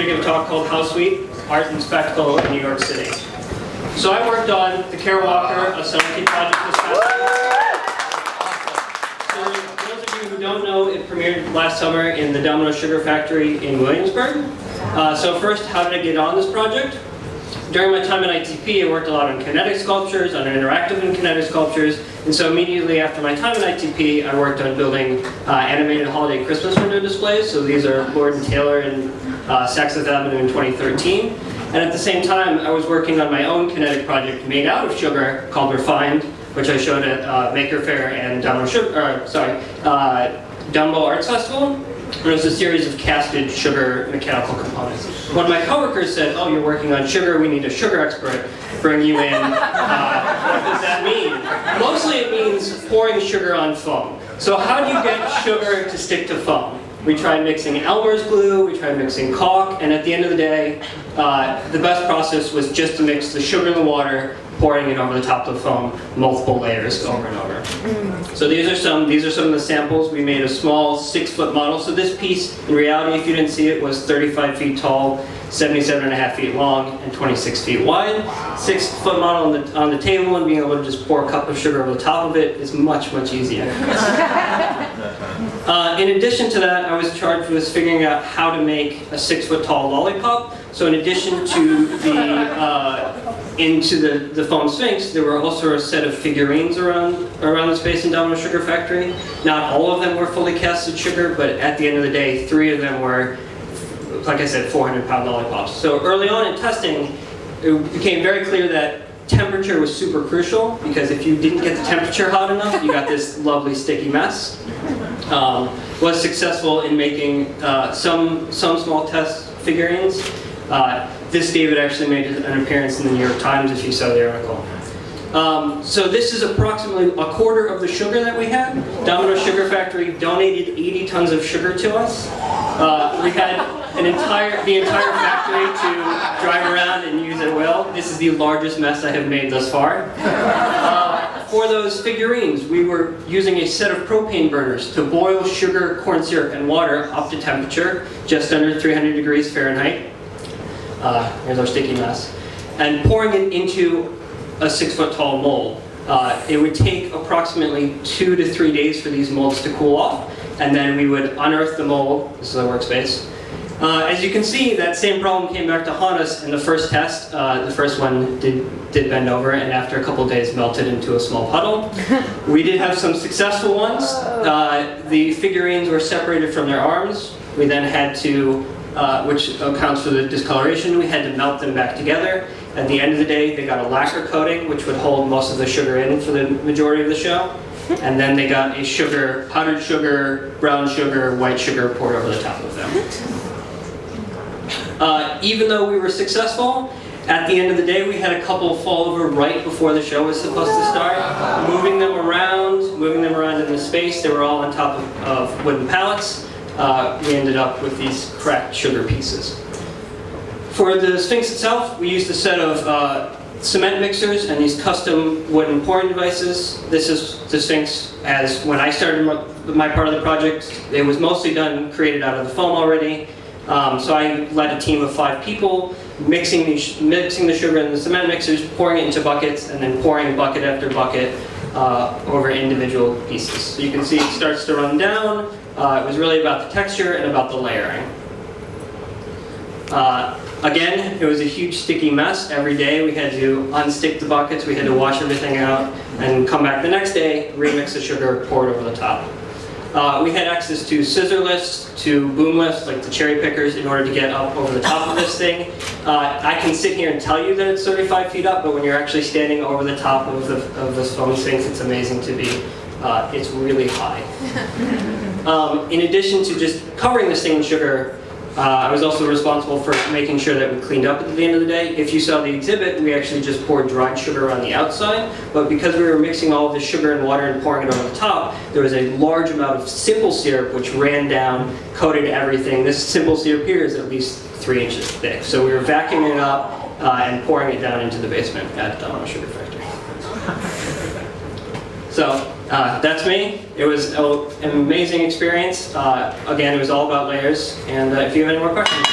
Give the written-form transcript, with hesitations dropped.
give a talk called How Sweet? Art and Spectacle in New York City. So I worked on the Kara Walker Assembly project this past summer. For those of you who don't know, it premiered last summer in the Domino Sugar Factory in Williamsburg. So first, how did I get on this project? During my time at ITP, I worked a lot on kinetic sculptures, on interactive and kinetic sculptures, and so immediately after my time at ITP, I worked on building animated holiday Christmas window displays. So these are Lord & Taylor and Saks Fifth Avenue in 2013. And at the same time, I was working on my own kinetic project made out of sugar called Refined, which I showed at Maker Faire and Dumbo Arts Festival. It was a series of casted sugar mechanical components. One of my coworkers said, "Oh, you're working on sugar, we need a sugar expert. Bring you in." What does that mean? Mostly it means pouring sugar on foam. So how do you get sugar to stick to foam? We tried mixing Elmer's glue, we tried mixing caulk, and at the end of the day, the best process was just to mix the sugar and the water, pouring it over the top of the foam, multiple layers over and over. So these are some of the samples. We made a small 6-foot model. So this piece, in reality, if you didn't see it, was 35 feet tall, 77.5 feet long, and 26 feet wide. 6-foot model on the table, and being able to just pour a cup of sugar over the top of it is much, much easier. In addition to that, I was charged with figuring out how to make a 6-foot tall lollipop. So in addition to the foam sphinx, there were also a set of figurines around the space in Domino Sugar Factory. Not all of them were fully casted sugar, but at the end of the day, 3 of them were, like I said, 400-pound lollipops. So early on in testing, it became very clear that temperature was super crucial, because if you didn't get the temperature hot enough, you got this lovely sticky mess. Was successful in making some small test figurines. This David actually made an appearance in the New York Times, if you saw the article. So this is approximately a quarter of the sugar that we had. Domino Sugar Factory donated 80 tons of sugar to us. We had the entire factory to drive around and use at will. This is the largest mess I have made thus far. For those figurines, we were using a set of propane burners to boil sugar, corn syrup, and water up to temperature, just under 300 degrees Fahrenheit. Here's our sticky mess. And pouring it into a 6-foot tall mold. It would take approximately 2 to 3 days for these molds to cool off, and then we would unearth the mold. This is our workspace. As you can see, that same problem came back to haunt us in the first test. The first one did bend over, and after a couple of days melted into a small puddle. We did have some successful ones. The figurines were separated from their arms. We then had to, which accounts for the discoloration, we had to melt them back together. At the end of the day, they got a lacquer coating, which would hold most of the sugar in for the majority of the show. And then they got a powdered sugar, brown sugar, white sugar poured over the top of them. Even though we were successul, at the end of the day, we had a couple fall over right before the show was supposed to start. Moving them around in the space. They were all on top of wooden pallets. We ended up with these cracked sugar pieces. For the Sphinx itself, we used a set of cement mixers and these custom wooden pouring devices. This is the Sphinx as when I started my part of the project. It was mostly created out of the foam already. So I led a team of 5 people, mixing the sugar in the cement mixers, pouring it into buckets, and then pouring bucket after bucket over individual pieces. So you can see it starts to run down. It was really about the texture and about the layering. Again, it was a huge sticky mess. Every day we had to unstick the buckets, we had to wash everything out, and come back the next day, remix the sugar, pour it over the top. We had access to scissor lifts, to boom lifts, like the cherry pickers, in order to get up over the top of this thing. I can sit here and tell you that it's 35 feet up, but when you're actually standing over the top of this foam sphinx, it's amazing to be. It's really high. In addition to just covering this thing in sugar, I was also responsible for making sure that we cleaned up at the end of the day. If you saw the exhibit, we actually just poured dried sugar on the outside, but because we were mixing all of the sugar and water and pouring it over the top, there was a large amount of simple syrup which ran down, coated everything. This simple syrup here is at least 3 inches thick. So we were vacuuming it up and pouring it down into the basement at Domino Sugar Factory. So that's me. It was an amazing experience. Again, it was all about layers. And if you have any more questions.